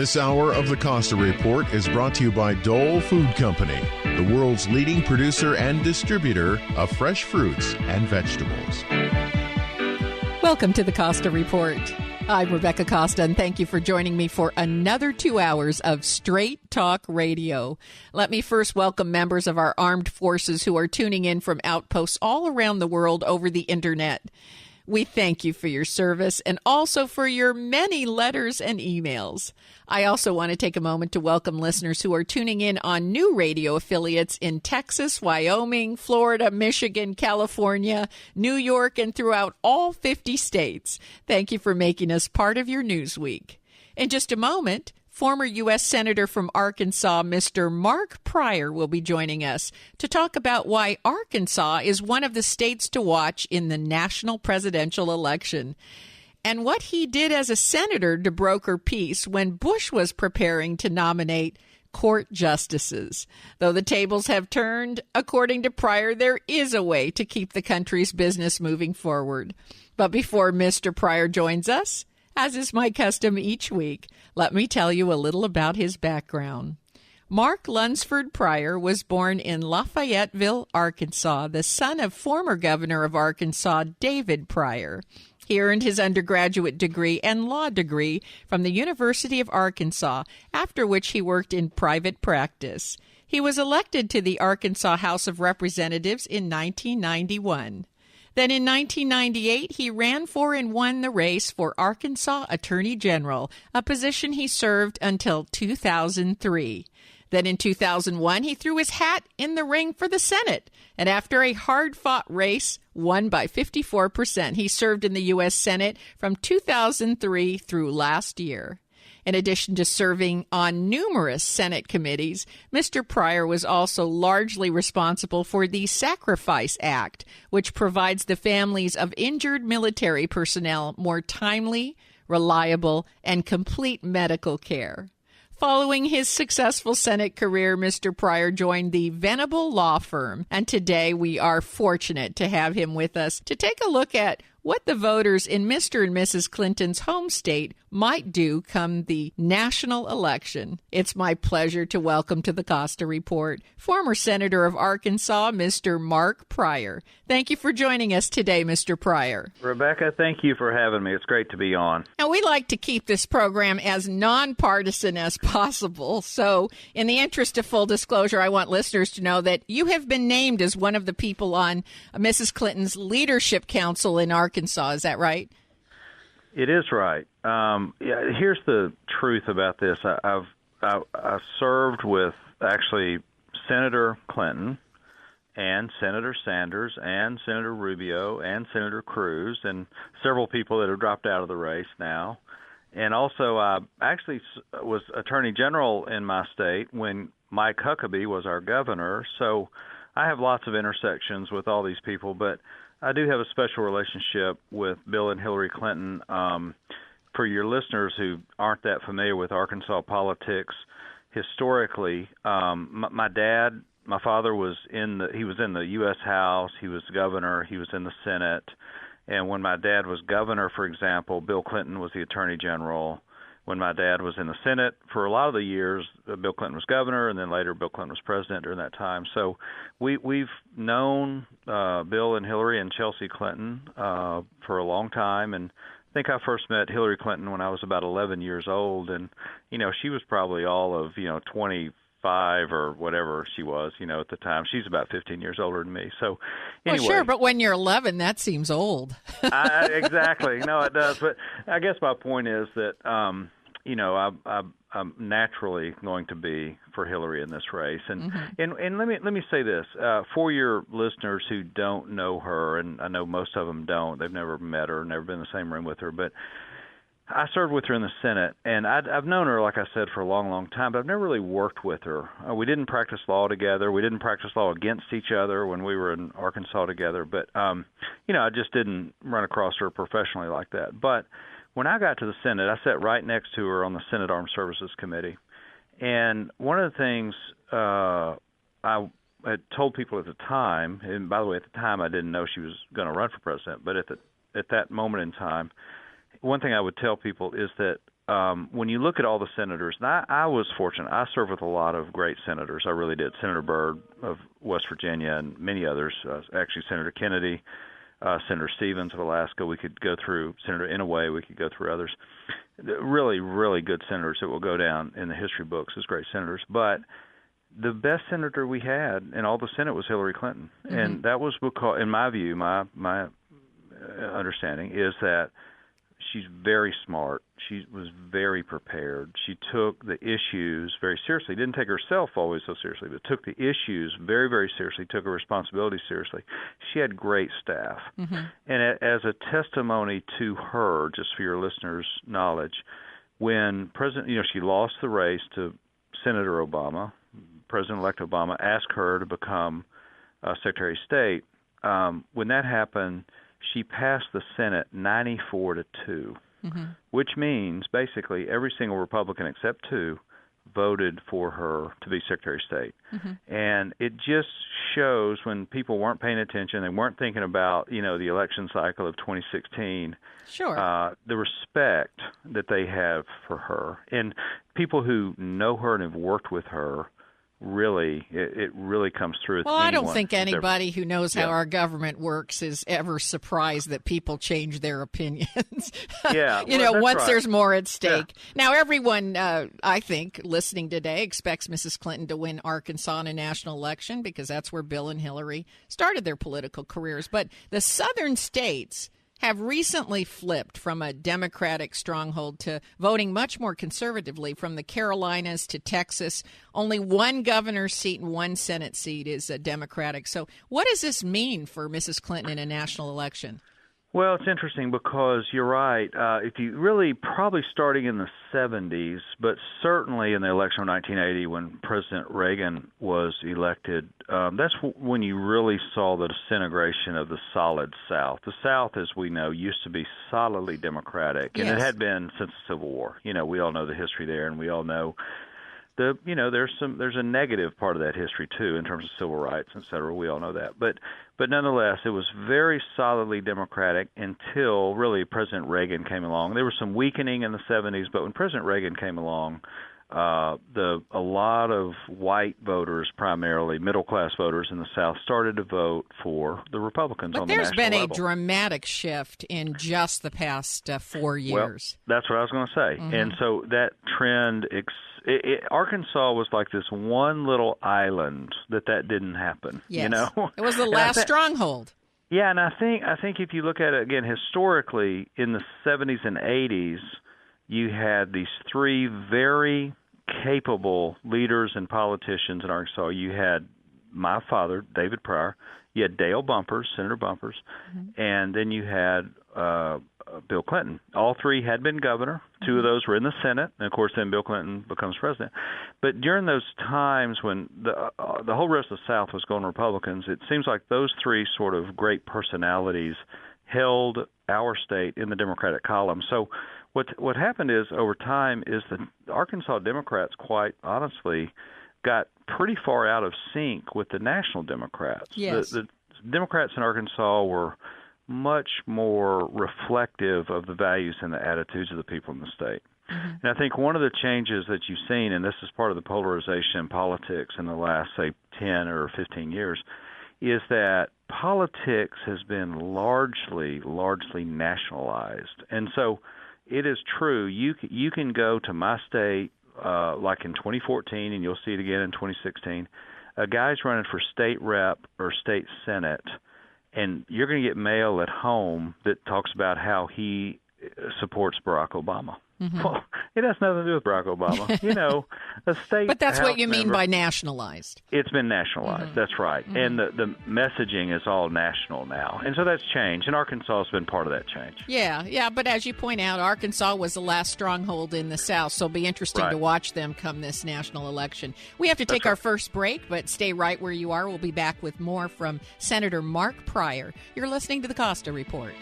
This hour of the Costa Report is brought to you by Dole Food Company, the world's leading producer and distributor of fresh fruits and vegetables. Welcome to the Costa Report. I'm Rebecca Costa, and thank you for joining me for another 2 hours of Straight Talk Radio. Let me first welcome members of our armed forces who are tuning in from outposts all around the world over the internet. We thank you for your service and also for your many letters and emails. I also want to take a moment to welcome listeners who are tuning in on new radio affiliates in Texas, Wyoming, Florida, Michigan, California, New York, and throughout all 50 states. Thank you for making us part of your news week. In just a moment, former U.S. Senator from Arkansas, Mr. Mark Pryor, will be joining us to talk about why Arkansas is one of the states to watch in the national presidential election, and what he did as a senator to broker peace when Bush was preparing to nominate court justices. Though the tables have turned, according to Pryor, there is a way to keep the country's business moving forward. But before Mr. Pryor joins us, as is my custom each week, let me tell you a little about his background. Mark Lunsford Pryor was born in Lafayetteville, Arkansas, the son of former governor of Arkansas, David Pryor. He earned his undergraduate degree and law degree from the University of Arkansas, after which he worked in private practice. He was elected to the Arkansas House of Representatives in 1991. Then in 1998, he ran for and won the race for Arkansas Attorney General, a position he served until 2003. Then in 2001, he threw his hat in the ring for the Senate, and after a hard-fought race, won by 54%. He served in the U.S. Senate from 2003 through last year. In addition to serving on numerous Senate committees, Mr. Pryor was also largely responsible for the Sacrifice Act, which provides the families of injured military personnel more timely, reliable, and complete medical care. Following his successful Senate career, Mr. Pryor joined the Venable Law Firm, and today we are fortunate to have him with us to take a look at what the voters in Mr. and Mrs. Clinton's home state might do come the national election. It's my pleasure to welcome to the Costa Report former Senator of Arkansas, Mr. Mark Pryor. Thank you for joining us today, Mr. Pryor. Rebecca, thank you for having me. It's great to be on. Now, we like to keep this program as nonpartisan as possible. So, in the interest of full disclosure, I want listeners to know that you have been named as one of the people on Mrs. Clinton's Leadership Council in Arkansas. Is that right? It is right. Here's the truth about this. I served with actually Senator Clinton and Senator Sanders and Senator Rubio and Senator Cruz and several people that have dropped out of the race now. And also I actually was Attorney General in my state when Mike Huckabee was our governor. So I have lots of intersections with all these people, but I do have a special relationship with Bill and Hillary Clinton. For your listeners who aren't that familiar with Arkansas politics, historically, my father was in the U.S. House, he was governor, he was in the Senate, and when my dad was governor, for example, Bill Clinton was the Attorney General. When my dad was in the Senate for a lot of the years, Bill Clinton was governor, and then later Bill Clinton was president during that time. So we've known Bill and Hillary and Chelsea Clinton for a long time, and I think I first met Hillary Clinton when I was about 11 years old, and she was probably all of 25 or whatever she was at the time. She's about 15 years older than me. So anyway, well, sure, but when you're 11, that seems old. Exactly. No, it does. But I guess my point is that I'm naturally going to be for Hillary in this race. And and let me say this for your listeners who don't know her, and I know most of them don't. They've never met her, never been in the same room with her, but I served with her in the Senate, and I've known her, like I said, for a long, long time, but I've never really worked with her. We didn't practice law together. We didn't practice law against each other when we were in Arkansas together. But, I just didn't run across her professionally like that. But when I got to the Senate, I sat right next to her on the Senate Armed Services Committee. And one of the things I had told people at the time, and by the way, at the time I didn't know she was going to run for president, but at that moment in time, one thing I would tell people is that when you look at all the senators, and I was fortunate. I served with a lot of great senators. I really did. Senator Byrd of West Virginia and many others. Actually, Senator Kennedy, Senator Stevens of Alaska. We could go through Senator Inouye. We could go through others. Really, really good senators that will go down in the history books as great senators. But the best senator we had in all the Senate was Hillary Clinton. Mm-hmm. And that was because, in my view, my understanding is that she's very smart. She was very prepared. She took the issues very seriously. Didn't take herself always so seriously, but took the issues very, very seriously, took her responsibility seriously. She had great staff. Mm-hmm. And as a testimony to her, just for your listeners' knowledge, when she lost the race to Senator Obama, President-elect Obama asked her to become Secretary of State. When that happened, she passed the Senate 94-2, mm-hmm. which means basically every single Republican except two voted for her to be Secretary of State. Mm-hmm. And it just shows when people weren't paying attention, they weren't thinking about, the election cycle of 2016, sure. The respect that they have for her. And people who know her and have worked with her, really, it really comes through. Well, I don't think anybody who knows how our government works is ever surprised that people change their opinions. Yeah, once right. There's more at stake. Yeah. Now, everyone, I think, listening today expects Mrs. Clinton to win Arkansas in a national election because that's where Bill and Hillary started their political careers. But the southern states have recently flipped from a Democratic stronghold to voting much more conservatively, from the Carolinas to Texas. Only one governor's seat and one Senate seat is Democratic. So what does this mean for Mrs. Clinton in a national election? Well, it's interesting because you're right. If you really probably starting in the 70s, but certainly in the election of 1980 when President Reagan was elected, that's when you really saw the disintegration of the solid South. The South, as we know, used to be solidly Democratic, and it had been since the Civil War. We all know the history there, and we all know there's a negative part of that history too in terms of civil rights, et cetera. We all know that, but nonetheless, it was very solidly Democratic until really President Reagan came along. There was some weakening in the 70s, but when President Reagan came along, a lot of white voters, primarily middle class voters in the South, started to vote for the Republicans on the national level. But there's been a dramatic shift in just the past 4 years. Well, that's what I was going to say, mm-hmm. And so that trend. Arkansas was like this one little island that didn't happen. Yes. It was the last stronghold. Yeah, and I think if you look at it again historically, in the 70s and 80s, you had these three very capable leaders and politicians in Arkansas. You had my father, David Pryor. You had Dale Bumpers, Senator Bumpers, mm-hmm. and then you had Bill Clinton. All three had been governor. Two of those were in the Senate, and of course then Bill Clinton becomes president. But during those times when the whole rest of the South was going Republicans, it seems like those three sort of great personalities held our state in the Democratic column. So what happened is over time is the Arkansas Democrats, quite honestly, got pretty far out of sync with the national Democrats. Yes. The Democrats in Arkansas were much more reflective of the values and the attitudes of the people in the state. Mm-hmm. And I think one of the changes that you've seen, and this is part of the polarization in politics in the last, say, 10 or 15 years, is that politics has been largely nationalized. And so it is true. You can go to my state, like in 2014, and you'll see it again in 2016. A guy's running for state rep or state senate, and you're going to get mail at home that talks about how he supports Barack Obama. Mm-hmm. Well, it has nothing to do with Barack Obama. A state. But that's House what you mean member, by nationalized. It's been nationalized. Mm-hmm. That's right. Mm-hmm. And the messaging is all national now. And so that's changed. And Arkansas has been part of that change. Yeah. But as you point out, Arkansas was the last stronghold in the South. So it'll be interesting to watch them come this national election. We have to take our first break, but stay right where you are. We'll be back with more from Senator Mark Pryor. You're listening to the Costa Report.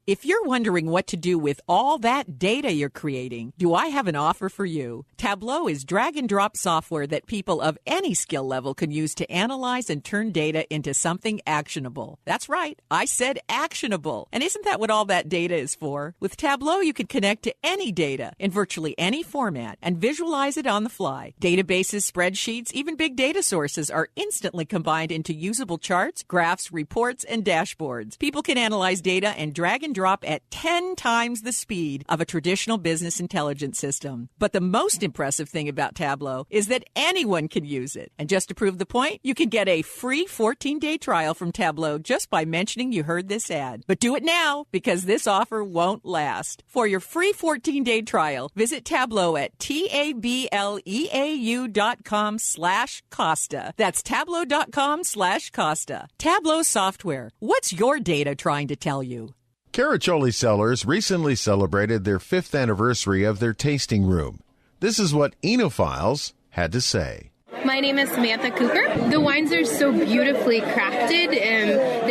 If you're wondering what to do with all that data you're creating, do I have an offer for you? Tableau is drag-and-drop software that people of any skill level can use to analyze and turn data into something actionable. That's right, I said actionable. And isn't that what all that data is for? With Tableau, you can connect to any data in virtually any format and visualize it on the fly. Databases, spreadsheets, even big data sources are instantly combined into usable charts, graphs, reports, and dashboards. People can analyze data and drag and drop at 10 times the speed of a traditional business intelligence system. But the most impressive thing about Tableau is that anyone can use it. And just to prove the point, you can get a free 14-day trial from Tableau just by mentioning you heard this ad. But do it now, because this offer won't last. For your free 14-day trial, visit Tableau at tableau.com/Costa. That's tableau.com/Costa. Tableau software. What's your data trying to tell you? Caraccioli Cellars recently celebrated their 5th anniversary of their tasting room. This is what Enophiles had to say. My name is Samantha Cooper. The wines are so beautifully crafted, and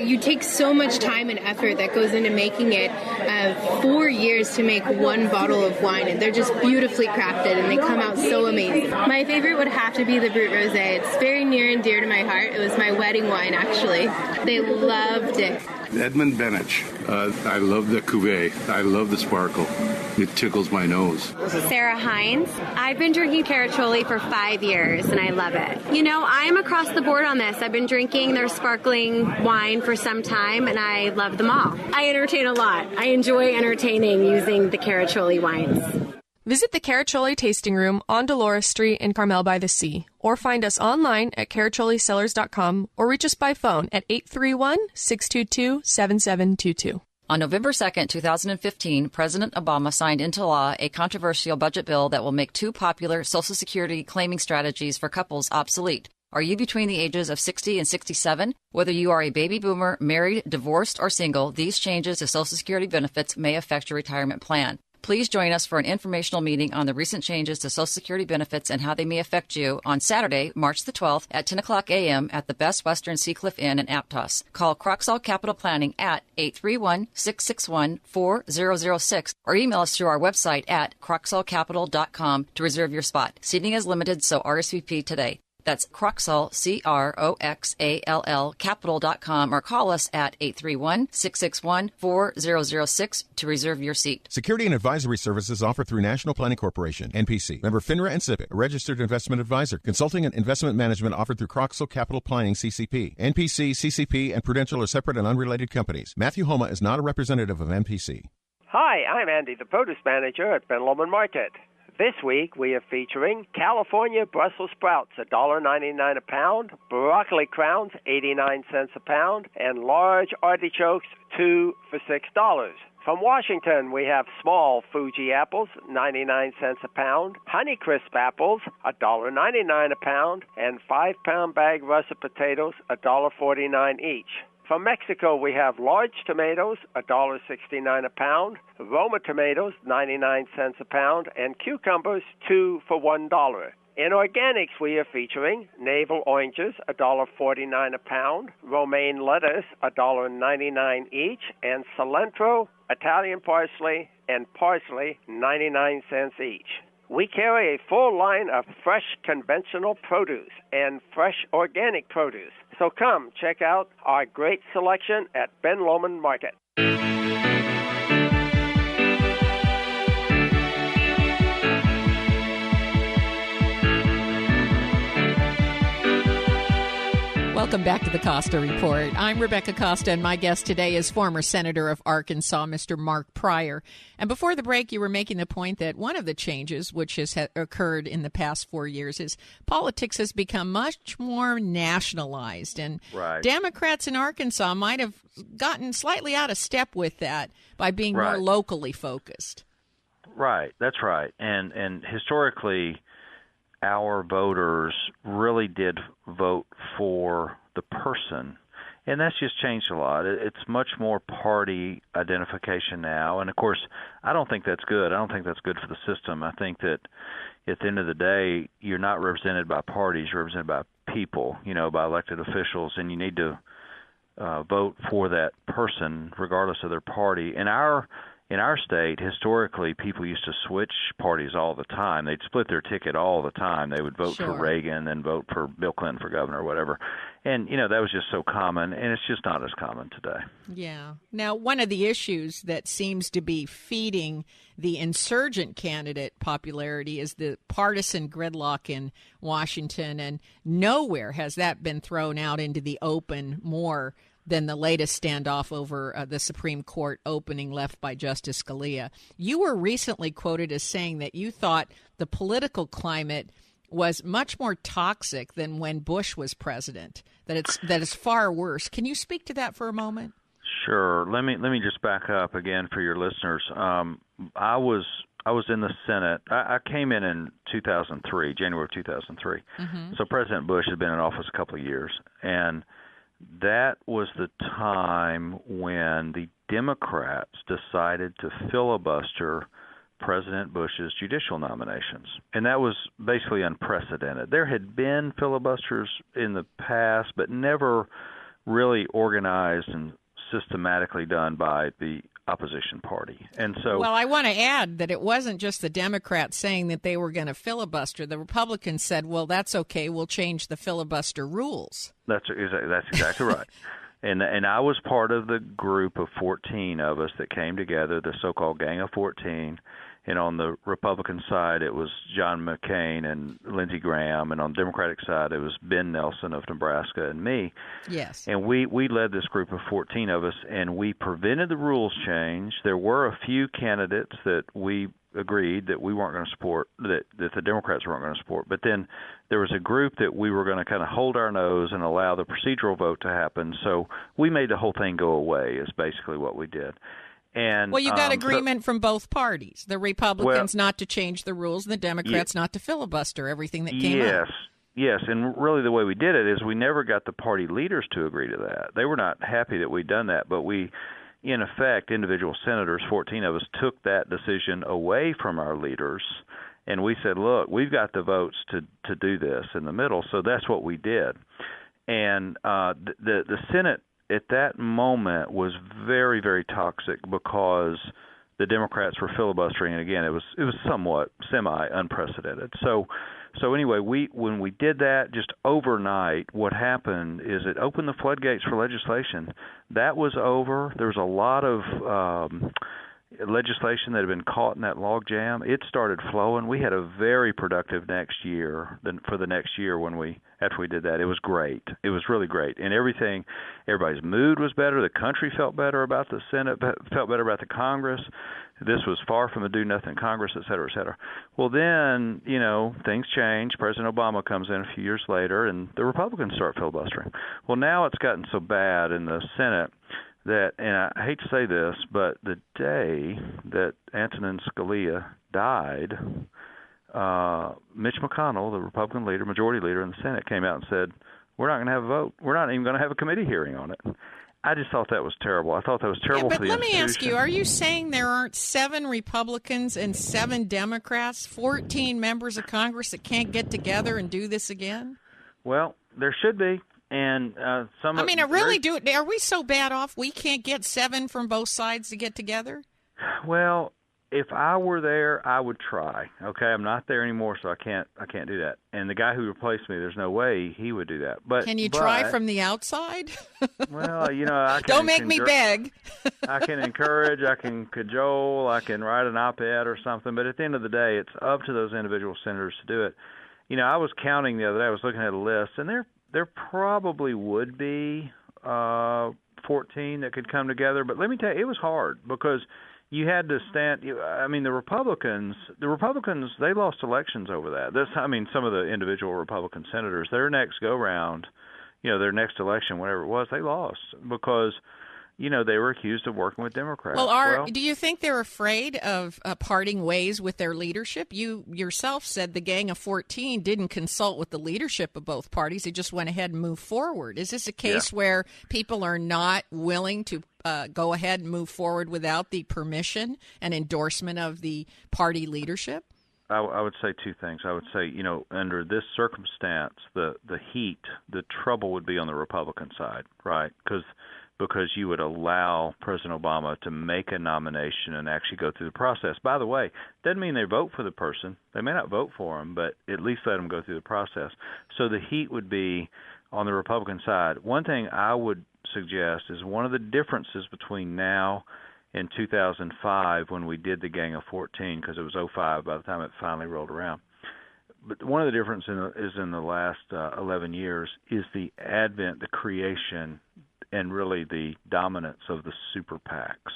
you take so much time and effort that goes into making it. 4 years to make one bottle of wine, and they're just beautifully crafted, and they come out so amazing. My favorite would have to be the Brut Rosé. It's very near and dear to my heart. It was my wedding wine, actually. They loved it. Edmund Benich. I love the cuvee. I love the sparkle. It tickles my nose. Sarah Hines. I've been drinking Caraccioli for 5 years, and I love it. You know, I'm across the board on this. I've been drinking their sparkling wine for some time, and I love them all. I entertain a lot. I enjoy entertaining using the Caraccioli wines. Visit the Caraccioli Tasting Room on Dolores Street in Carmel by the Sea, or find us online at caracciolicellars.com, or reach us by phone at 831-622-7722. On November 2nd, 2015, President Obama signed into law a controversial budget bill that will make 2 popular Social Security claiming strategies for couples obsolete. Are you between the ages of 60 and 67? Whether you are a baby boomer, married, divorced, or single, these changes to Social Security benefits may affect your retirement plan. Please join us for an informational meeting on the recent changes to Social Security benefits and how they may affect you on Saturday, March the 12th at 10 o'clock a.m. at the Best Western Seacliff Inn in Aptos. Call Croxall Capital Planning at 831-661-4006 or email us through our website at croxallcapital.com to reserve your spot. Seating is limited, so RSVP today. That's Croxall, CROXALL, capital.com, or call us at 831-661-4006 to reserve your seat. Security and advisory services offered through National Planning Corporation, NPC. Member FINRA and SIPC, a registered investment advisor. Consulting and investment management offered through Croxall Capital Planning, CCP. NPC, CCP, and Prudential are separate and unrelated companies. Matthew Homa is not a representative of NPC. Hi, I'm Andy, the produce manager at Ben Lomond Market. This week, we are featuring California Brussels sprouts, $1.99 a pound, broccoli crowns, 89 cents a pound, and large artichokes, 2 for $6. From Washington, we have small Fuji apples, 99 cents a pound, Honeycrisp apples, $1.99 a pound, and 5-pound bag russet potatoes, $1.49 each. From Mexico, we have large tomatoes, $1.69 a pound, Roma tomatoes, 99 cents a pound, and cucumbers, 2 for $1. In organics, we are featuring navel oranges, $1.49 a pound, romaine lettuce, $1.99 each, and cilantro, Italian parsley, and parsley, 99 cents each. We carry a full line of fresh conventional produce and fresh organic produce. So come check out our great selection at Ben Lomond Market. Welcome back to the Costa Report. I'm Rebecca Costa, and my guest today is former Senator of Arkansas, Mr. Mark Pryor. And before the break, you were making the point that one of the changes which has occurred in the past 4 years is politics has become much more nationalized. And Right. Democrats in Arkansas might have gotten slightly out of step with that by being more Right. locally focused. Right, that's right. And historically, our voters really did vote for the person, and that's just changed a lot. It's much more party identification now, and of course, I don't think that's good. I don't think that's good for the system. I think that at the end of the day, you're not represented by parties, you're represented by people, by elected officials, and you need to vote for that person regardless of their party. In our state, historically, people used to switch parties all the time. They'd split their ticket all the time. They would vote for Reagan and vote for Bill Clinton for governor or whatever. And, that was just so common, and it's just not as common today. Yeah. Now, one of the issues that seems to be feeding the insurgent candidate popularity is the partisan gridlock in Washington, and nowhere has that been thrown out into the open more than the latest standoff over the Supreme Court opening left by Justice Scalia. You were recently quoted as saying that you thought the political climate was much more toxic than when Bush was president, that it's far worse. Can you speak to that for a moment? Sure. Let me just back up again for your listeners. I was in the Senate. I came in 2003, January of 2003. Mm-hmm. So President Bush had been in office a couple of years, and that was the time when the Democrats decided to filibuster President Bush's judicial nominations. And that was basically unprecedented. There had been filibusters in the past, but never really organized and systematically done by the opposition party. And so, well, I want to add that it wasn't just the Democrats saying that they were going to filibuster. The Republicans said, well, that's okay, we'll change the filibuster rules. That's exactly right. And I was part of the group of 14 of us that came together, the so-called Gang of 14. And on the Republican side, it was John McCain and Lindsey Graham. And on the Democratic side, it was Ben Nelson of Nebraska and me. Yes. And we led this group of 14 of us, and we prevented the rules change. There were a few candidates that we agreed that we weren't going to support, that the Democrats weren't going to support. But then there was a group that we were going to kind of hold our nose and allow the procedural vote to happen. So we made the whole thing go away is basically what we did. And, well, you got agreement from both parties. The Republicans not to change the rules, and the Democrats not to filibuster everything that came up. Yes, and really the way we did it is we never got the party leaders to agree to that. They were not happy that we'd done that, but we, in effect, individual senators, 14 of us, took that decision away from our leaders, and we said, look, we've got the votes to do this in the middle, so that's what we did. And the Senate at that moment was very, very toxic because the Democrats were filibustering, and again, it was somewhat semi-unprecedented. So anyway, when we did that, just overnight, what happened is it opened the floodgates for legislation. That was over. There was a lot of legislation that had been caught in that log jam. It started flowing. We had a very productive next year. For the next year after we did that, it was great. It was really great. And everybody's mood was better. The country felt better about the Senate, felt better about the Congress. This was far from a do-nothing Congress, et cetera, et cetera. Well, then, things change. President Obama comes in a few years later, and the Republicans start filibustering. Well, now it's gotten so bad in the Senate that, and I hate to say this, but the day that Antonin Scalia died, Mitch McConnell, the Republican leader, majority leader in the Senate, came out and said, we're not going to have a vote. We're not even going to have a committee hearing on it. I just thought that was terrible. I thought that was terrible for the institution. But let me ask you, are you saying there aren't 7 Republicans and 7 Democrats, 14 members of Congress that can't get together and do this again? Well, there should be. And are we so bad off we can't get 7 from both sides to get together? Well, if I were there, I would try. Okay, I'm not there anymore, so I can't do that. And the guy who replaced me, there's no way he would do that. But can you try from the outside? Well, I can don't make me beg. I can encourage, I can cajole, I can write an op-ed or something. But at the end of the day, it's up to those individual senators to do it. I was counting the other day. I was looking at a list, and there probably would be 14 that could come together. But let me tell you, it was hard because you had to stand. The Republicans, they lost elections over that. Some of the individual Republican senators, their next go-round, their next election, whatever it was, they lost because they were accused of working with Democrats. Well, do you think they're afraid of parting ways with their leadership? You yourself said the Gang of 14 didn't consult with the leadership of both parties. They just went ahead and moved forward. Is this a case where people are not willing to go ahead and move forward without the permission and endorsement of the party leadership? I would say two things. I would say, under this circumstance, the heat, the trouble would be on the Republican side, right? Because you would allow President Obama to make a nomination and actually go through the process. By the way, doesn't mean they vote for the person. They may not vote for him, but at least let them go through the process. So the heat would be on the Republican side. One thing I would suggest is one of the differences between now and 2005 when we did the Gang of 14, because it was 2005 by the time it finally rolled around. But one of the differences is in the last 11 years is the advent, the creation, and really the dominance of the super PACs.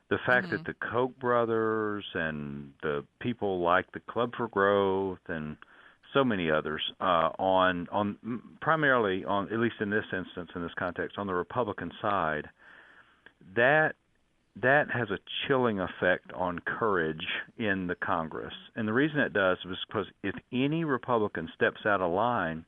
The fact that the Koch brothers and the people like the Club for Growth and so many others primarily on, at least in this instance, in this context, on the Republican side, that has a chilling effect on courage in the Congress. And the reason it does is because if any Republican steps out of line,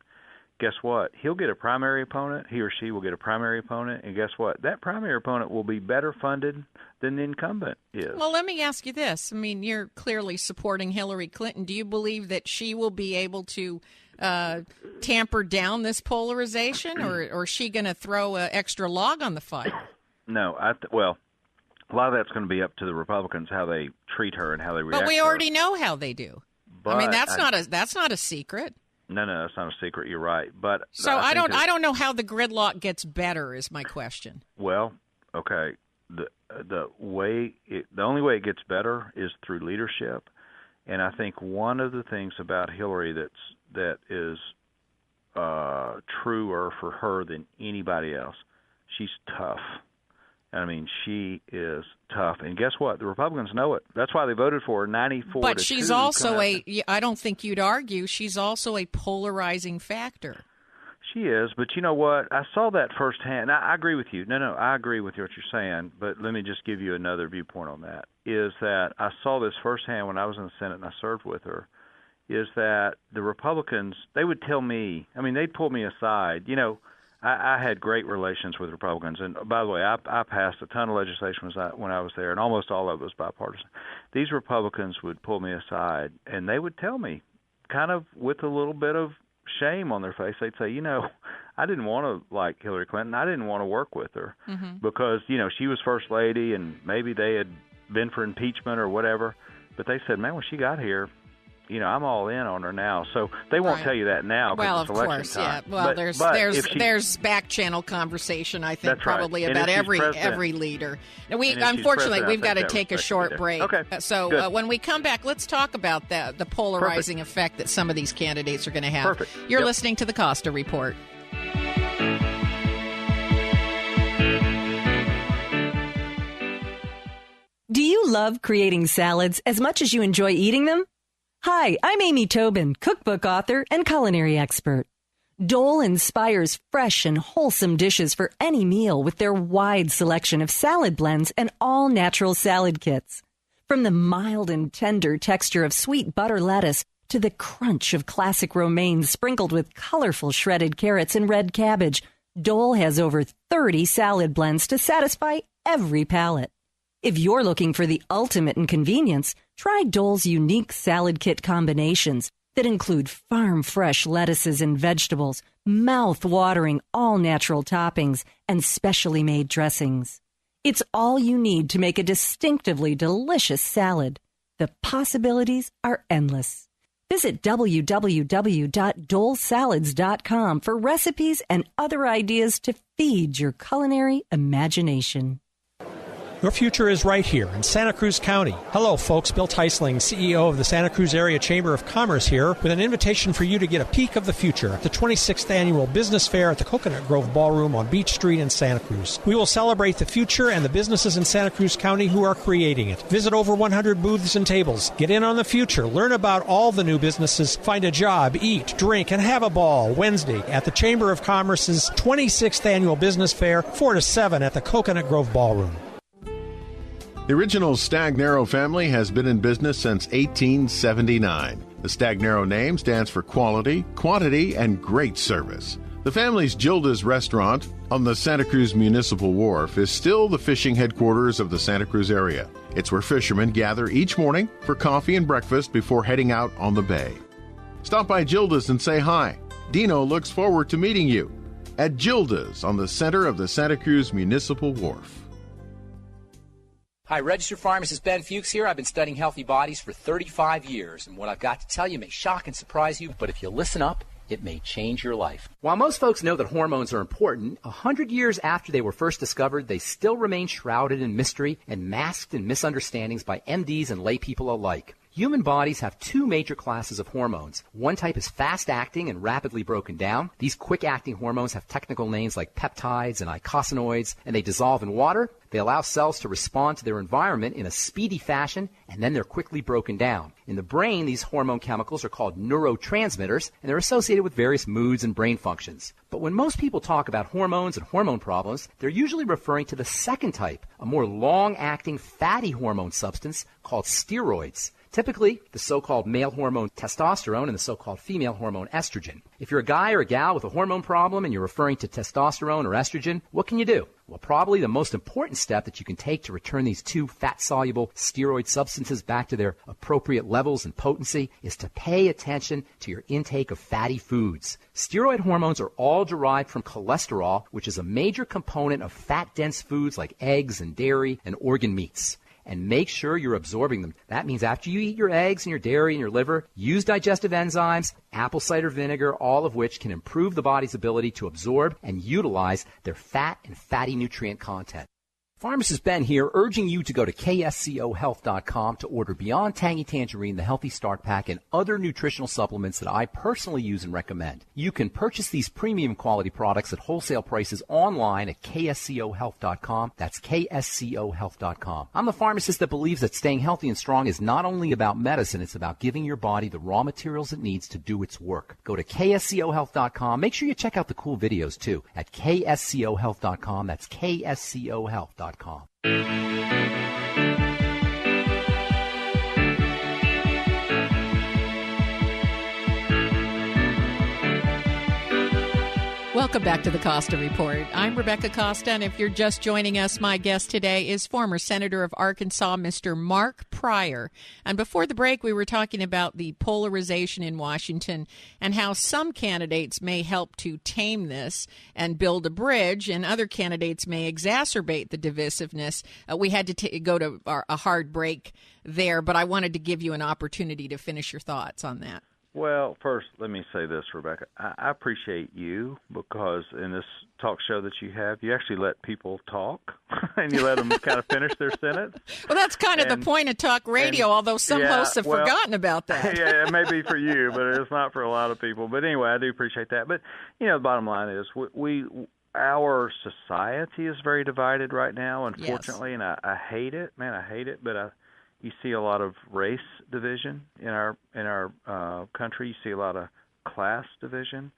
guess what? He'll get a primary opponent. He or she will get a primary opponent. And guess what? That primary opponent will be better funded than the incumbent is. Well, let me ask you this. I mean, you're clearly supporting Hillary Clinton. Do you believe that she will be able to tamper down this polarization, or is she going to throw an extra log on the fire? No. Well, a lot of that's going to be up to the Republicans, how they treat her and how they react. But we already know how they do. But I mean, that's not a secret. No, that's not a secret. You're right. But so I don't know how the gridlock gets better is my question. Well, okay. The only way it gets better is through leadership, and I think one of the things about Hillary that is truer for her than anybody else, she's tough. I mean, she is tough. And guess what? The Republicans know it. That's why they voted for her 94-2. But she's also I don't think you'd argue, she's also a polarizing factor. She is. But you know what? I saw that firsthand. I agree with you. No, I agree with what you're saying. But let me just give you another viewpoint on that, is that I saw this firsthand when I was in the Senate and I served with her, is that the Republicans, they would tell me, I mean, they'd pull me aside. I had great relations with Republicans, and by the way, I passed a ton of legislation when I was there, and almost all of it was bipartisan. These Republicans would pull me aside, and they would tell me, kind of with a little bit of shame on their face, they'd say, I didn't want to like Hillary Clinton. I didn't want to work with her because, she was First Lady, and maybe they had been for impeachment or whatever. But they said, man, when she got here, I'm all in on her now. So they won't tell you that now. Well, it's of course, time. Yeah. Well, there's back channel conversation, I think, probably about every leader. And unfortunately, we've got to take a short break. Okay. So when we come back, let's talk about the polarizing effect that some of these candidates are going to have. Perfect. You're listening to the Costa Report. Do you love creating salads as much as you enjoy eating them? Hi, I'm Amy Tobin, cookbook author and culinary expert. Dole inspires fresh and wholesome dishes for any meal with their wide selection of salad blends and all-natural salad kits. From the mild and tender texture of sweet butter lettuce to the crunch of classic romaine sprinkled with colorful shredded carrots and red cabbage, Dole has over 30 salad blends to satisfy every palate. If you're looking for the ultimate in convenience, try Dole's unique salad kit combinations that include farm-fresh lettuces and vegetables, mouth-watering all-natural toppings, and specially made dressings. It's all you need to make a distinctively delicious salad. The possibilities are endless. Visit www.dolesalads.com for recipes and other ideas to feed your culinary imagination. Your future is right here in Santa Cruz County. Hello, folks. Bill Teisling, CEO of the Santa Cruz Area Chamber of Commerce here with an invitation for you to get a peek of the future at the 26th Annual Business Fair at the Coconut Grove Ballroom on Beach Street in Santa Cruz. We will celebrate the future and the businesses in Santa Cruz County who are creating it. Visit over 100 booths and tables. Get in on the future. Learn about all the new businesses. Find a job, eat, drink, and have a ball Wednesday at the Chamber of Commerce's 26th Annual Business Fair, 4 to 7 at the Coconut Grove Ballroom. The original Stagnaro family has been in business since 1879. The Stagnaro name stands for quality, quantity, and great service. The family's Gilda's restaurant on the Santa Cruz Municipal Wharf is still the fishing headquarters of the Santa Cruz area. It's where fishermen gather each morning for coffee and breakfast before heading out on the bay. Stop by Gilda's and say hi. Dino looks forward to meeting you at Gilda's on the center of the Santa Cruz Municipal Wharf. Hi, registered pharmacist Ben Fuchs here. I've been studying healthy bodies for 35 years, and what I've got to tell you may shock and surprise you, but if you listen up, it may change your life. While most folks know that hormones are important, 100 years after they were first discovered, they still remain shrouded in mystery and masked in misunderstandings by MDs and lay people alike. Human bodies have two major classes of hormones. One type is fast-acting and rapidly broken down. These quick-acting hormones have technical names like peptides and eicosanoids, and they dissolve in water. They allow cells to respond to their environment in a speedy fashion, and then they're quickly broken down. In the brain, these hormone chemicals are called neurotransmitters, and they're associated with various moods and brain functions. But when most people talk about hormones and hormone problems, they're usually referring to the second type, a more long-acting fatty hormone substance called steroids. Typically, the so-called male hormone testosterone and the so-called female hormone estrogen. If you're a guy or a gal with a hormone problem and you're referring to testosterone or estrogen, what can you do? Well, probably the most important step that you can take to return these two fat-soluble steroid substances back to their appropriate levels and potency is to pay attention to your intake of fatty foods. Steroid hormones are all derived from cholesterol, which is a major component of fat-dense foods like eggs and dairy and organ meats. And make sure you're absorbing them. That means after you eat your eggs and your dairy and your liver, use digestive enzymes, apple cider vinegar, all of which can improve the body's ability to absorb and utilize their fat and fatty nutrient content. Pharmacist Ben here, urging you to go to kscohealth.com to order Beyond Tangy Tangerine, the Healthy Start Pack, and other nutritional supplements that I personally use and recommend. You can purchase these premium quality products at wholesale prices online at kscohealth.com. That's kscohealth.com. I'm the pharmacist that believes that staying healthy and strong is not only about medicine, it's about giving your body the raw materials it needs to do its work. Go to kscohealth.com. Make sure you check out the cool videos, too, at kscohealth.com. That's kscohealth.com. Welcome back to the Costa Report. I'm Rebecca Costa, and if you're just joining us, my guest today is former Senator of Arkansas, Mr. Mark Pryor. And before the break, we were talking about the polarization in Washington and how some candidates may help to tame this and build a bridge, and other candidates may exacerbate the divisiveness. We had to go to a hard break there, but I wanted to give you an opportunity to finish your thoughts on that. Well, first, let me say this, Rebecca. I appreciate you because in this talk show that you have, you actually let people talk and you let them kind of finish their sentence. Well, that's kind of the point of talk radio, although some hosts have forgotten about that. Yeah, it may be for you, but it's not for a lot of people. But anyway, I do appreciate that. But, the bottom line is our society is very divided right now, unfortunately, and I hate it. Man, I hate it, but you see a lot of race division in our country. You see a lot of class division,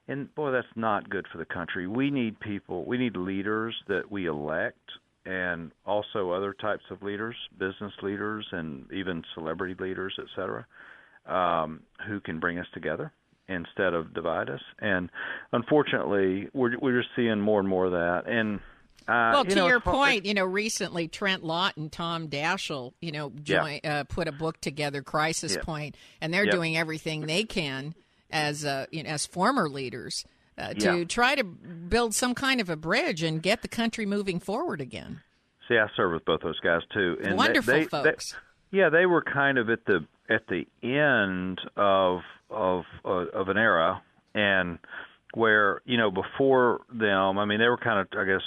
and boy, that's not good for the country. We need people. We need leaders that we elect, and also other types of leaders, business leaders, and even celebrity leaders, et cetera, who can bring us together instead of divide us. And unfortunately, we're just seeing more and more of that. And well, to your point, recently Trent Lott and Tom Daschle, put a book together, Crisis Point, and they're doing everything they can as former leaders to try to build some kind of a bridge and get the country moving forward again. See, I served with both those guys too, and wonderful folks. They were kind of at the end of an era, and where before them, I mean, they were kind of, I guess,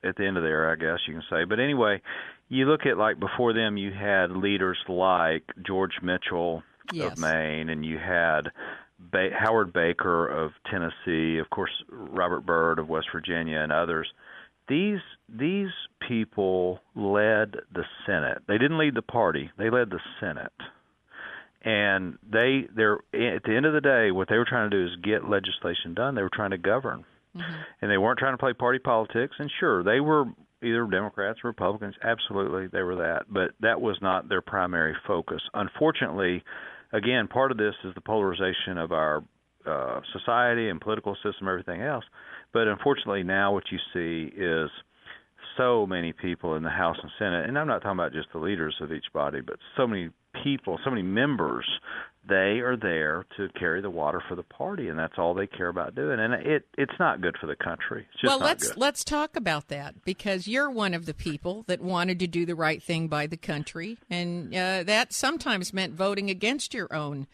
at the end of the era, I guess you can say. But anyway, you look at before them, you had leaders like George Mitchell of Maine, and you had Howard Baker of Tennessee, of course, Robert Byrd of West Virginia, and others. These people led the Senate. They didn't lead the party. They led the Senate. And they're at the end of the day, what they were trying to do is get legislation done. They were trying to govern. Mm-hmm. And they weren't trying to play party politics. And sure, they were either Democrats or Republicans. Absolutely, they were that. But that was not their primary focus. Unfortunately, again, part of this is the polarization of our society and political system, everything else. But unfortunately, now what you see is so many people in the House and Senate, and I'm not talking about just the leaders of each body, but so many people, so many members, they are there to carry the water for the party, and that's all they care about doing. And it's not good for the country. It's just not good. Let's talk about that, because you're one of the people that wanted to do the right thing by the country, and that sometimes meant voting against your own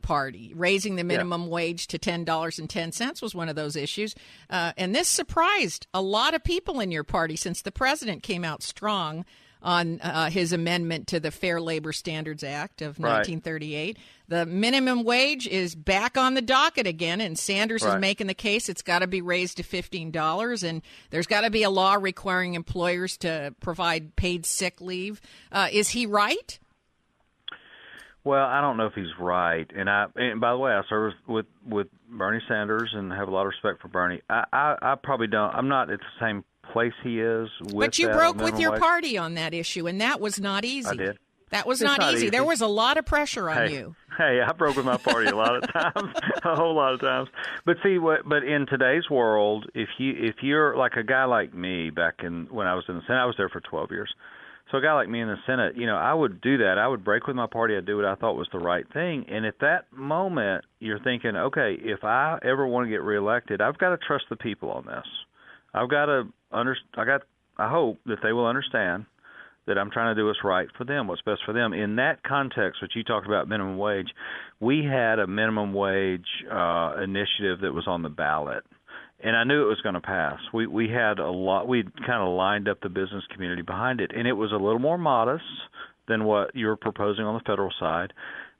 party. Raising the minimum wage to $10.10 was one of those issues. And this surprised a lot of people in your party, since the president came out strong on his amendment to the Fair Labor Standards Act of 1938. The minimum wage is back on the docket again, and Sanders is making the case it's got to be raised to $15, and there's got to be a law requiring employers to provide paid sick leave. Is he right? Well, I don't know if he's right, and by the way, I serve with Bernie Sanders and have a lot of respect for Bernie. I probably don't. I'm not at the same place he is. But you broke with your party on that issue, and that was not easy. I did. That was not easy. There was a lot of pressure on you. Hey, I broke with my party a lot of times, a whole lot of times. But see, but in today's world, if you're like a guy like me back when I was in the Senate, I was there for 12 years. So a guy like me in the Senate, I would do that. I would break with my party. I'd do what I thought was the right thing. And at that moment, you're thinking, okay, if I ever want to get reelected, I've got to trust the people on this. I've got to I hope that they will understand that I'm trying to do what's right for them, what's best for them. In that context, what you talked about, minimum wage, we had a minimum wage initiative that was on the ballot. And I knew it was going to pass. We had a lot. We kind of lined up the business community behind it, and it was a little more modest than what you're proposing on the federal side,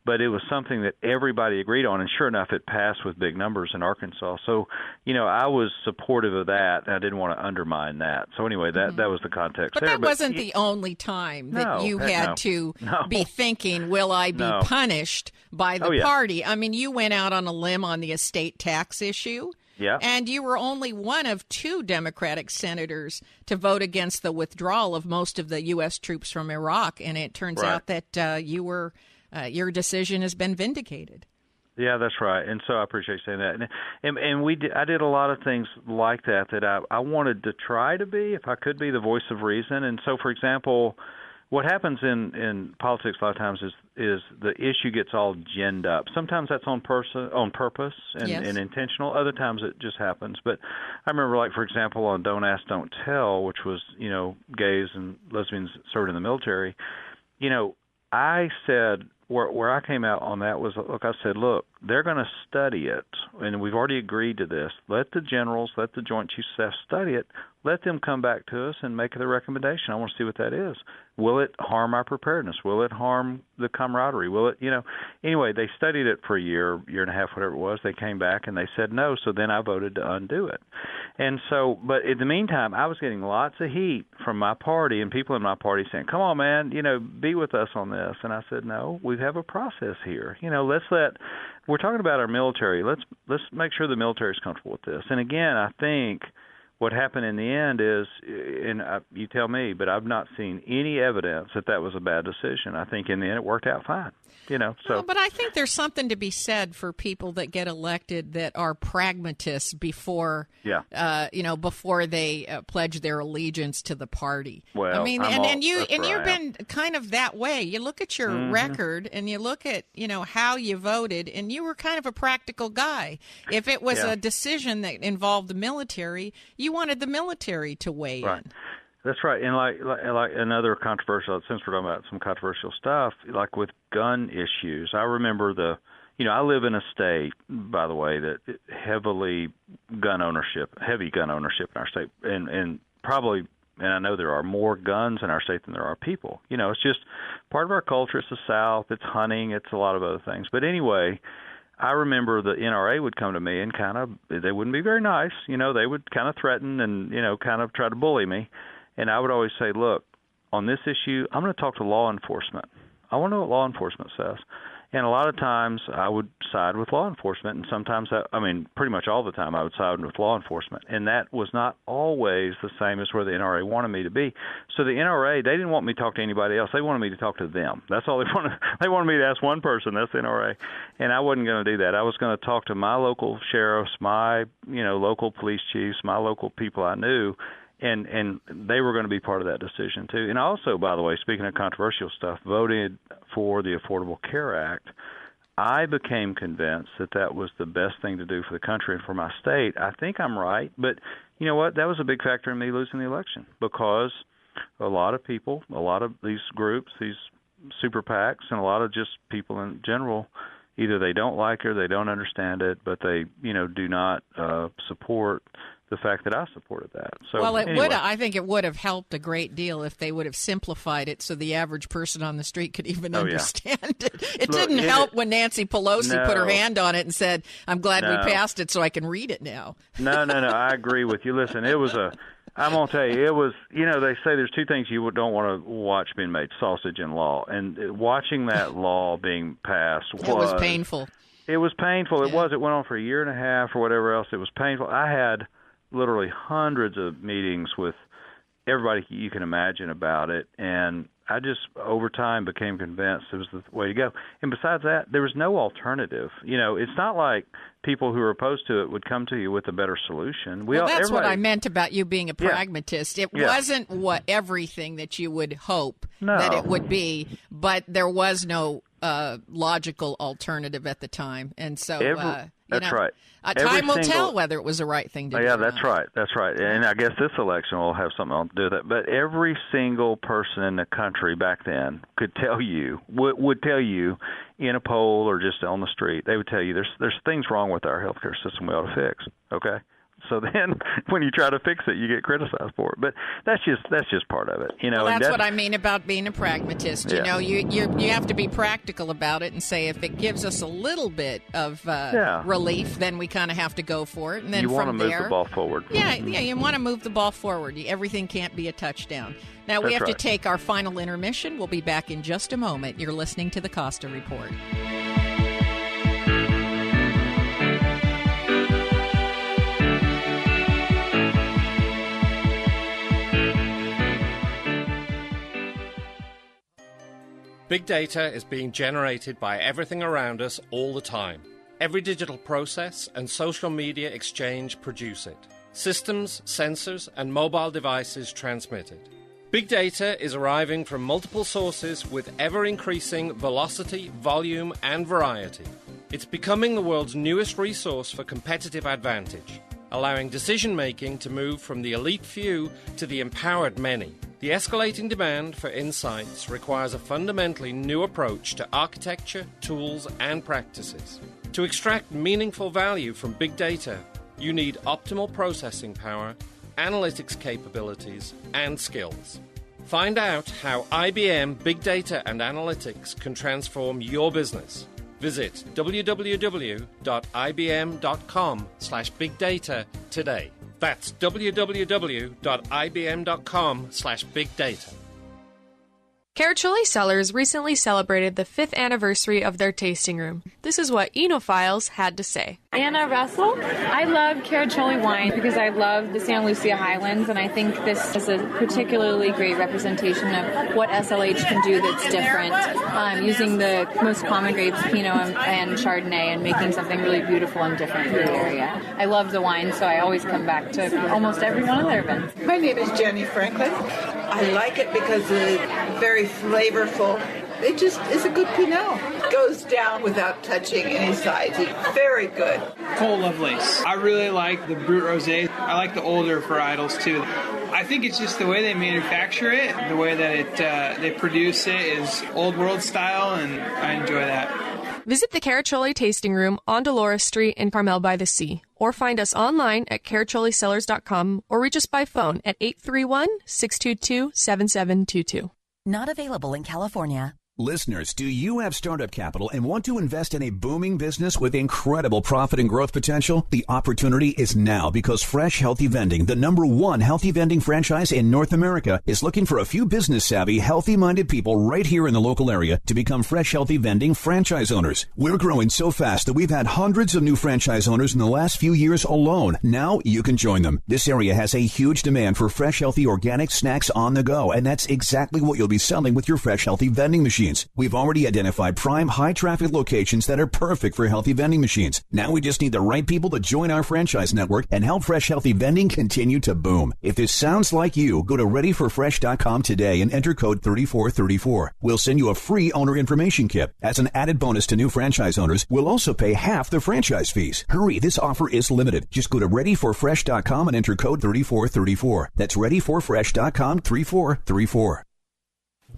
but it was something that everybody agreed on. And sure enough, it passed with big numbers in Arkansas. So, I was supportive of that, and I didn't want to undermine that. So anyway, that was the context. But that wasn't the only time that you had to be thinking, will I be punished by the party? I mean, you went out on a limb on the estate tax issue. Yeah. And you were only one of 2 Democratic senators to vote against the withdrawal of most of the U.S. troops from Iraq. And it turns out that your decision has been vindicated. Yeah, that's right. And so I appreciate you saying that. And I did a lot of things like that I wanted to try to be, if I could be, the voice of reason. And so, for example, what happens in politics a lot of times is the issue gets all ginned up. Sometimes that's on purpose and intentional. Other times it just happens. But I remember, like, for example, on Don't Ask, Don't Tell, which was, gays and lesbians served in the military, I said, where I came out on that was, I said, look, they're going to study it, and we've already agreed to this. Let the generals, let the Joint Chiefs of Staff study it. Let them come back to us and make the recommendation. I want to see what that is. Will it harm our preparedness? Will it harm the camaraderie? Will it, Anyway, they studied it for a year and a half, whatever it was. They came back and they said no, so then I voted to undo it. And so, but in the meantime, I was getting lots of heat from my party and people in my party saying, come on, man, be with us on this. And I said, no, we have a process here. We're talking about our military. Let's make sure the military is comfortable with this. And again, I think what happened in the end is, and you tell me, but I've not seen any evidence that was a bad decision. I think in the end it worked out fine. So. Well, but I think there's something to be said for people that get elected that are pragmatists before, before they pledge their allegiance to the party. Well, I mean, you've been kind of that way. You look at your record and you look at how you voted, and you were kind of a practical guy. If it was a decision that involved the military, you wanted the military to weigh in. That's right. And like another controversial, since we're talking about some controversial stuff, like with gun issues, I remember I live in a state, by the way, that heavy gun ownership in our state, and probably, and I know there are more guns in our state than there are people. It's just part of our culture. It's the South. It's hunting. It's a lot of other things. But anyway, I remember the NRA would come to me and they wouldn't be very nice. They would kind of threaten and, kind of try to bully me. And I would always say, look, on this issue, I'm going to talk to law enforcement. I want to know what law enforcement says. And a lot of times I would side with law enforcement, and sometimes, pretty much all the time I would side with law enforcement. And that was not always the same as where the NRA wanted me to be. So the NRA, they didn't want me to talk to anybody else. They wanted me to talk to them. That's all they wanted. They wanted me to ask one person, that's the NRA. And I wasn't going to do that. I was going to talk to my local sheriffs, my local police chiefs, my local people I knew, and they were going to be part of that decision too. And I also, by the way, speaking of controversial stuff, voted for the Affordable Care Act. I became convinced that that was the best thing to do for the country and for my state. I think I'm right, but you know what? That was a big factor in me losing the election, because a lot of people, a lot of these groups, these super PACs, and a lot of just people in general, either they don't like it or they don't understand it, but they, do not support the fact that I supported that. So, well, anyway. I think it would have helped a great deal if they would have simplified it so the average person on the street could even understand it. It didn't help when Nancy Pelosi put her hand on it and said, I'm glad we passed it so I can read it now. No, I agree with you. Listen, I'm going to tell you, it was, they say there's two things you don't want to watch being made, sausage and law. And watching that law being passed it was painful. It was painful. Yeah. It went on for a year and a half or whatever else. It was painful. I had literally hundreds of meetings with everybody you can imagine about it, and I just over time became convinced it was the way to go. And besides that, there was no alternative. It's not like people who are opposed to it would come to you with a better solution. That's what I meant about you being a pragmatist. It wasn't everything that you would hope that it would be, but there was no logical alternative at the time. And so that's right. Time will tell whether it was the right thing to do. Yeah, that's right. That's right. And I guess this election will have something to do with it. But every single person in the country back then could tell you, would tell you in a poll or just on the street, they would tell you there's things wrong with our healthcare system we ought to fix. Okay? So then, when you try to fix it, you get criticized for it. But that's just part of it, Well, that's what I mean about being a pragmatist. Yeah. You have to be practical about it and say if it gives us a little bit of relief, then we kind of have to go for it. And then you want to move there, the ball forward. Yeah, you want to move the ball forward. Everything can't be a touchdown. Now we have to take our final intermission. We'll be back in just a moment. You're listening to the Costa Report. Big data is being generated by everything around us all the time. Every digital process and social media exchange produce it. Systems, sensors, and mobile devices transmit it. Big data is arriving from multiple sources with ever-increasing velocity, volume, and variety. It's becoming the world's newest resource for competitive advantage, allowing decision-making to move from the elite few to the empowered many. The escalating demand for insights requires a fundamentally new approach to architecture, tools, and practices. To extract meaningful value from big data, you need optimal processing power, analytics capabilities, and skills. Find out how IBM Big Data and Analytics can transform your business. Visit www.ibm.com/bigdata today. That's www.ibm.com/bigdata. Caracholi Cellars recently celebrated the 5th anniversary of their tasting room. This is what Enophiles had to say. Anna Russell. I love Caracholi wine because I love the Santa Lucia Highlands, and I think this is a particularly great representation of what SLH can do that's different, using the most common grapes, Pinot and Chardonnay, and making something really beautiful and different for the area. I love the wine, so I always come back to almost every one of their events. My name is Jenny Franklin. I like it because it's very flavorful. It just is a good Pinot. It goes down without touching any sides. It's very good. Cole Lovelace. I really like the Brut Rosé. I like the older varietals too. I think it's just the way they manufacture it, the way that they produce it is old world style, and I enjoy that. Visit the Caracholi Tasting Room on Dolores Street in Carmel by the Sea, or find us online at caracholicellars.com, or reach us by phone at 831-622-7722. Not available in California. Listeners, do you have startup capital and want to invest in a booming business with incredible profit and growth potential? The opportunity is now because Fresh Healthy Vending, the #1 healthy vending franchise in North America, is looking for a few business-savvy, healthy-minded people right here in the local area to become Fresh Healthy Vending franchise owners. We're growing so fast that we've had hundreds of new franchise owners in the last few years alone. Now you can join them. This area has a huge demand for fresh, healthy, organic snacks on the go, and that's exactly what you'll be selling with your Fresh Healthy Vending machine. We've already identified prime high-traffic locations that are perfect for healthy vending machines. Now we just need the right people to join our franchise network and help Fresh Healthy Vending continue to boom. If this sounds like you, go to readyforfresh.com today and enter code 3434. We'll send you a free owner information kit. As an added bonus to new franchise owners, we'll also pay half the franchise fees. Hurry, this offer is limited. Just go to readyforfresh.com and enter code 3434. That's readyforfresh.com 3434.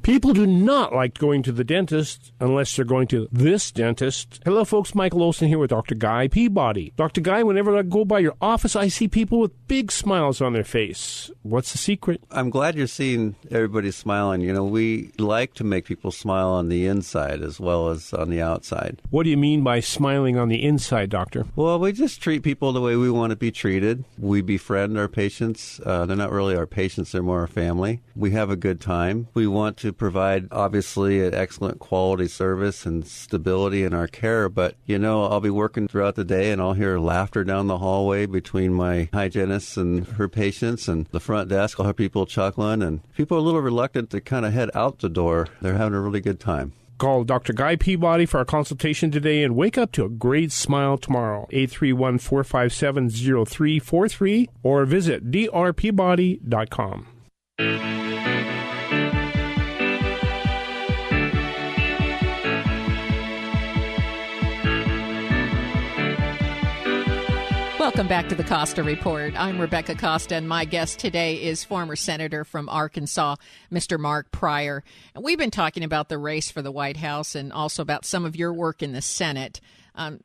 People do not like going to the dentist unless they're going to this dentist. Hello, folks. Michael Olson here with Dr. Guy Peabody. Dr. Guy, whenever I go by your office, I see people with big smiles on their face. What's the secret? I'm glad you're seeing everybody smiling. You know, we like to make people smile on the inside as well as on the outside. What do you mean by smiling on the inside, doctor? Well, we just treat people the way we want to be treated. We befriend our patients. They're not really our patients. They're more our family. We have a good time. We want to provide, obviously, an excellent quality service and stability in our care. But, you know, I'll be working throughout the day and I'll hear laughter down the hallway between my hygienist and her patients, and the front desk. I'll hear people chuckling, and people are a little reluctant to kind of head out the door. They're having a really good time. Call Dr. Guy Peabody for a consultation today and wake up to a great smile tomorrow. 831-457-0343 or visit drpeabody.com. Welcome back to the Costa Report. I'm Rebecca Costa, and my guest today is former Senator from Arkansas, Mr. Mark Pryor. And we've been talking about the race for the White House and also about some of your work in the Senate.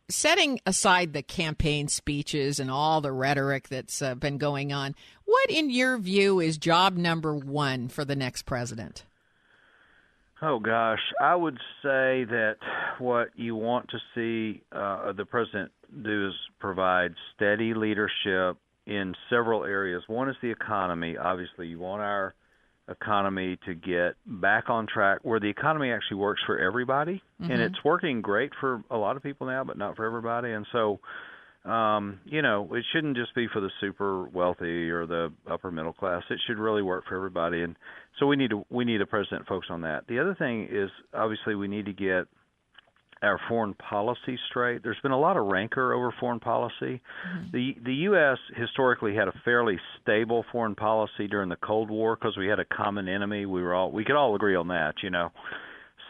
Setting aside the campaign speeches and all the rhetoric that's been going on, what, in your view, is job number one for the next president? Oh, gosh. I would say that what you want to see the president do is provide steady leadership in several areas. One is the economy. Obviously, you want our economy to get back on track where the economy actually works for everybody. Mm-hmm. And it's working great for a lot of people now, but not for everybody. And so, you know, it shouldn't just be for the super wealthy or the upper middle class. It should really work for everybody. And so we need a president focused on that. The other thing is, obviously, we need to get our foreign policy straight. There's been a lot of rancor over foreign policy. Mm-hmm. The U.S. historically had a fairly stable foreign policy during the Cold War because we had a common enemy. We could all agree on that, you know.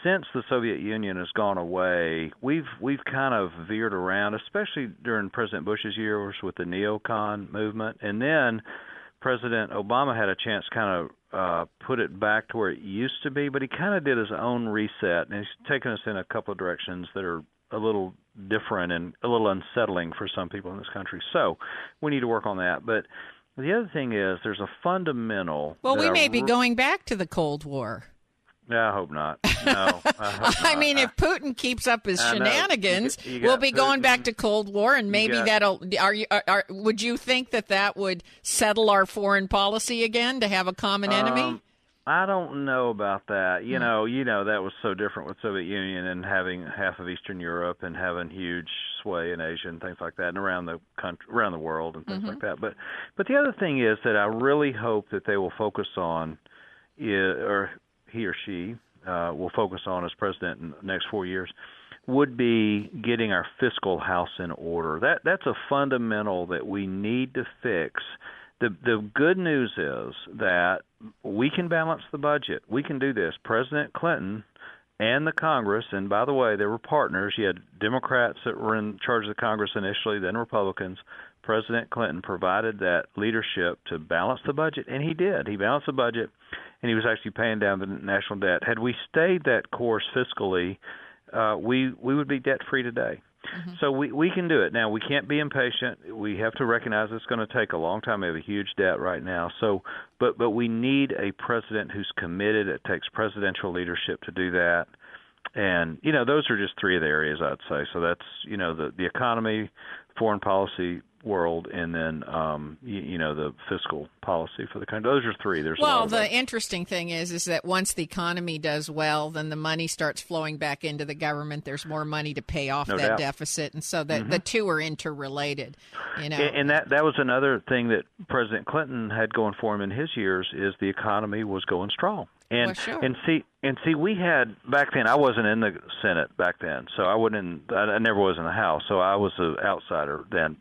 Since the Soviet Union has gone away, we've kind of veered around, especially during President Bush's years with the neocon movement, and then President Obama had a chance to kind of put it back to where it used to be, but he kind of did his own reset, and he's taken us in a couple of directions that are a little different and a little unsettling for some people in this country. So we need to work on that. But the other thing is there's a fundamental... Well, we may be going back to the Cold War. Yeah, I hope not. No, I hope not. I mean, if Putin keeps up his shenanigans, we'll be going back to Cold War, and maybe that'll. Would you think that would settle our foreign policy again to have a common enemy? I don't know about that. You know, that was so different with Soviet Union and having half of Eastern Europe and having huge sway in Asia and things like that, and around the country, around the world and things like that. But the other thing is that I really hope that they will focus on, or he or she will focus on as president in the next 4 years, would be getting our fiscal house in order. That's a fundamental that we need to fix. The good news is that we can balance the budget. We can do this. President Clinton and the Congress, and by the way, they were partners. You had Democrats that were in charge of the Congress initially, then Republicans. President Clinton provided that leadership to balance the budget, and he did. He balanced the budget, and he was actually paying down the national debt. Had we stayed that course fiscally, we would be debt-free today. Mm-hmm. So we can do it. Now, we can't be impatient. We have to recognize it's going to take a long time. We have a huge debt right now. So, but we need a president who's committed. It takes presidential leadership to do that. And, those are just three of the areas I'd say. So that's, the economy, foreign policy world, and then, the fiscal policy for the country. Those are three. There's the interesting thing is that once the economy does well, then the money starts flowing back into the government. There's more money to pay off that deficit. And so the two are interrelated, And that was another thing that President Clinton had going for him in his years is the economy was going strong. And see, we had back then. I wasn't in the Senate back then, so I never was in the House, so I was an outsider then.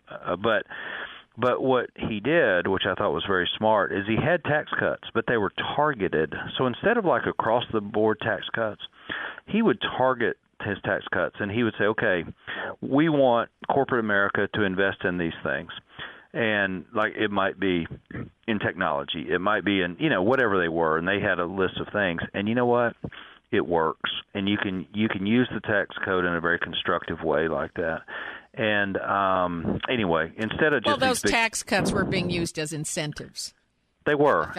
But what he did, which I thought was very smart, is he had tax cuts, but they were targeted. So instead of like across the board tax cuts, he would target his tax cuts, and he would say, okay, we want corporate America to invest in these things. And like it might be in technology, it might be in whatever they were, and they had a list of things. And you know what? It works, and you can use the tax code in a very constructive way like that. And anyway, instead of just those tax cuts were being used as incentives. They were,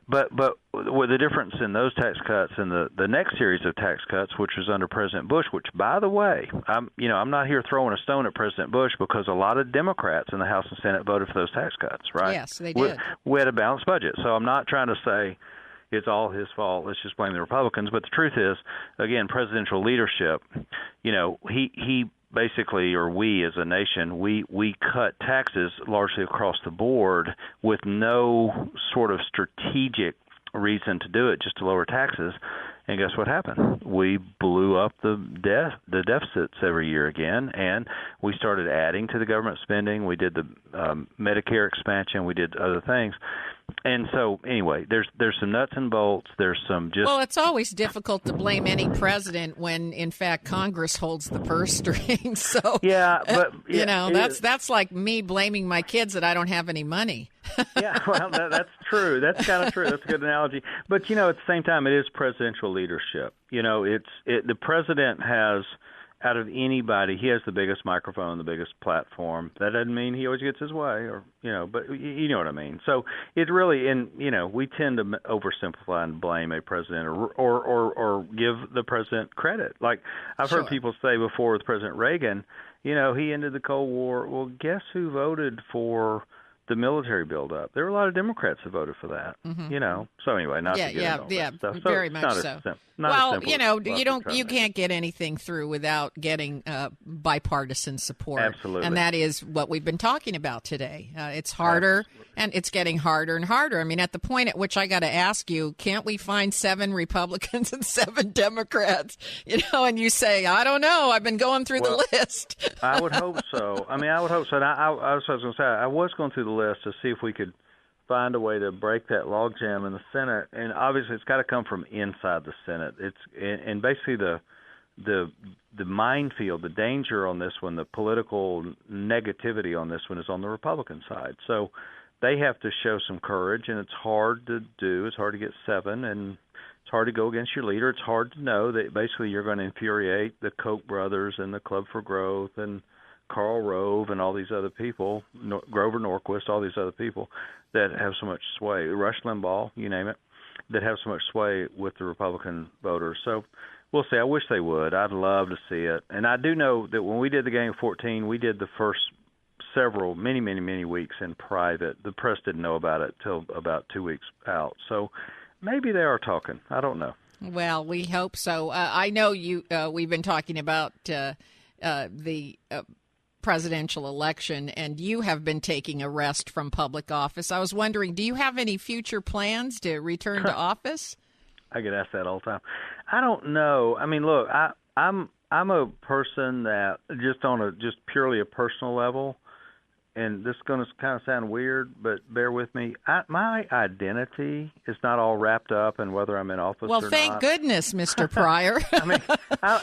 but with the difference in those tax cuts and the next series of tax cuts, which was under President Bush, which by the way, I'm not here throwing a stone at President Bush because a lot of Democrats in the House and Senate voted for those tax cuts, right? Yes, they did. We had a balanced budget, so I'm not trying to say it's all his fault. Let's just blame the Republicans. But the truth is, again, presidential leadership. He basically, or we as a nation, we cut taxes largely across the board with no sort of strategic reason to do it, just to lower taxes. And guess what happened? We blew up the deficits every year again, and we started adding to the government spending. We did the Medicare expansion. We did other things. And so, anyway, there's some nuts and bolts. There's some just... Well, it's always difficult to blame any president when, in fact, Congress holds the purse strings. So, that's like me blaming my kids that I don't have any money. Yeah, well, that's true. That's kind of true. That's a good analogy. But, at the same time, it is presidential leadership. The president has... Out of anybody, he has the biggest microphone, the biggest platform. That doesn't mean he always gets his way, but you know what I mean. So it really, we tend to oversimplify and blame a president or give the president credit. Like I've heard people say before with President Reagan, he ended the Cold War. Well, guess who voted for the military buildup? There were a lot of Democrats who voted for that. So anyway, not to get into all that stuff. So very much so. You can't get anything through without getting bipartisan support. Absolutely, and that is what we've been talking about today. It's harder, and it's getting harder and harder. I mean, at the point at which I got to ask you, can't we find 7 Republicans and 7 Democrats? And you say, I don't know. I've been going through the list. I would hope so. And I was going to say, I was going through the list to see if we could find a way to break that logjam in the Senate, and obviously it's got to come from inside the Senate. And basically the minefield, the danger on this one, the political negativity on this one is on the Republican side. So they have to show some courage, and it's hard to do. It's hard to get 7, and it's hard to go against your leader. It's hard to know that basically you're going to infuriate the Koch brothers and the Club for Growth and Karl Rove and all these other people, Grover Norquist, all these other people that have so much sway, Rush Limbaugh, you name it, that have so much sway with the Republican voters. So we'll see. I wish they would. I'd love to see it. And I do know that when we did the Game of 14, we did the first many weeks in private. The press didn't know about it till about 2 weeks out. So maybe they are talking. I don't know. Well, we hope so. I know we've been talking about the presidential election, and you have been taking a rest from public office. I was wondering, do you have any future plans to return to office? I get asked that all the time. I don't know. I mean, look, I'm a person that just purely a personal level, and this is going to kind of sound weird, but bear with me. My identity is not all wrapped up in whether I'm in office or not. Well, thank goodness, Mr. Pryor.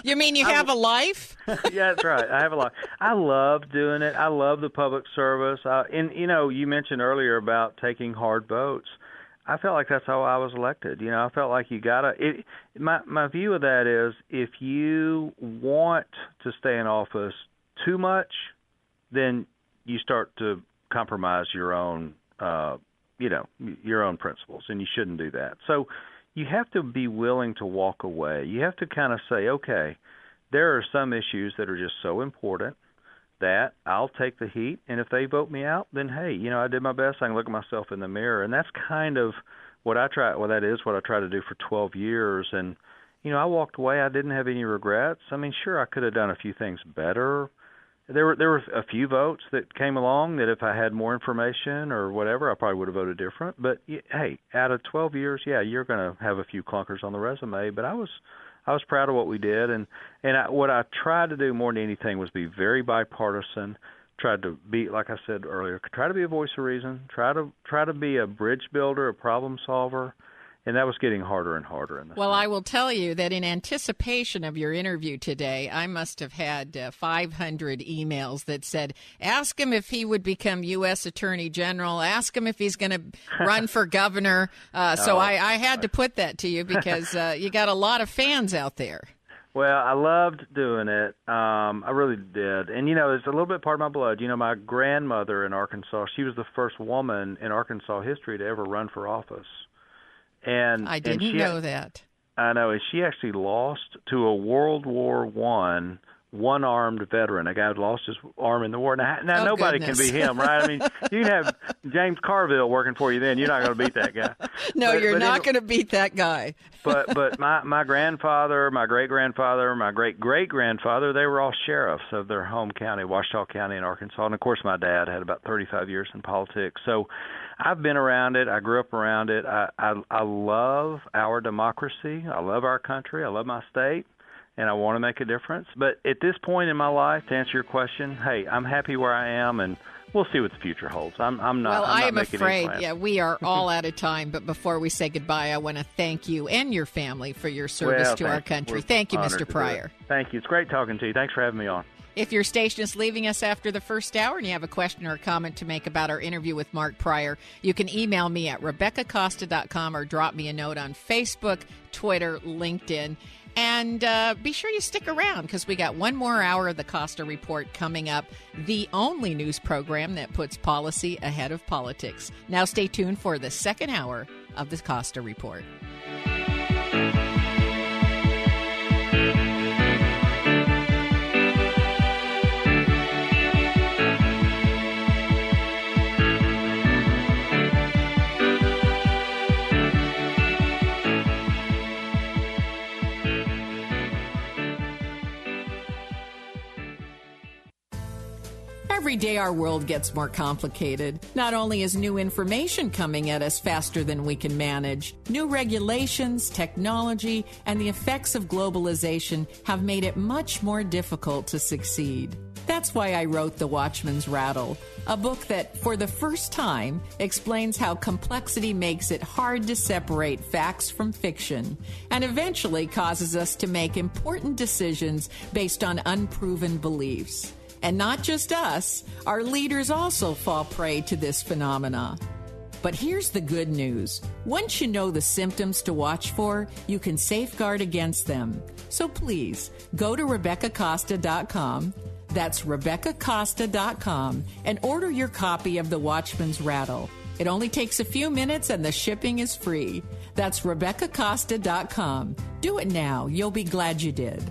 You mean you have a life? Yeah, that's right. I have a life. I love doing it. I love the public service. And, you mentioned earlier about taking hard votes. I felt like that's how I was elected. I felt like you got to – my view of that is if you want to stay in office too much, then – you start to compromise your own, your own principles, and you shouldn't do that. So, you have to be willing to walk away. You have to kind of say, okay, there are some issues that are just so important that I'll take the heat, and if they vote me out, then hey, I did my best. I can look at myself in the mirror, and that's kind of what I try. Well, that is what I try to do for 12 years, and I walked away. I didn't have any regrets. I mean, sure, I could have done a few things better. There were a few votes that came along that if I had more information or whatever, I probably would have voted different. But hey, out of 12 years, yeah, you're going to have a few clunkers on the resume. But I was proud of what we did, and what I tried to do more than anything was be very bipartisan. Tried to be, like I said earlier, try to be a voice of reason. Try to be a bridge builder, a problem solver. And that was getting harder and harder. Well, I will tell you that in anticipation of your interview today, I must have had 500 emails that said, ask him if he would become U.S. Attorney General, ask him if he's going to run for governor. So I had to put that to you because you got a lot of fans out there. Well, I loved doing it. I really did. And, it's a little bit part of my blood. My grandmother in Arkansas, she was the first woman in Arkansas history to ever run for office. And I didn't know that. I know. And she actually lost to a World War I one-armed veteran, a guy who lost his arm in the war. Now nobody goodness. Can be him, right? I mean, you can have James Carville working for you then. You're not going to beat that guy. No, you're not going to beat that guy. But my grandfather, my great-grandfather, my great-great-grandfather, they were all sheriffs of their home county, Ouachita County in Arkansas. And, of course, my dad had about 35 years in politics. So I've been around it. I grew up around it. I love our democracy. I love our country. I love my state. And I want to make a difference. But at this point in my life, to answer your question, hey, I'm happy where I am, and we'll see what the future holds. I'm not. Well, I am making afraid. any plans. Yeah, we are all out of time. But before we say goodbye, I want to thank you and your family for your service to our country. Thank you, Mr. Pryor. Thank you. It's great talking to you. Thanks for having me on. If your station is leaving us after the first hour and you have a question or a comment to make about our interview with Mark Pryor, you can email me at RebeccaCosta.com or drop me a note on Facebook, Twitter, LinkedIn. And be sure you stick around because we got one more hour of the Costa Report coming up, the only news program that puts policy ahead of politics. Now stay tuned for the second hour of the Costa Report. Every day our world gets more complicated. Not only is new information coming at us faster than we can manage, new regulations, technology, and the effects of globalization have made it much more difficult to succeed. That's why I wrote The Watchman's Rattle, a book that, for the first time, explains how complexity makes it hard to separate facts from fiction, and eventually causes us to make important decisions based on unproven beliefs. And not just us, our leaders also fall prey to this phenomena. But here's the good news. Once you know the symptoms to watch for, you can safeguard against them. So please, go to RebeccaCosta.com, that's RebeccaCosta.com, and order your copy of The Watchman's Rattle. It only takes a few minutes and the shipping is free. That's RebeccaCosta.com. Do it now. You'll be glad you did.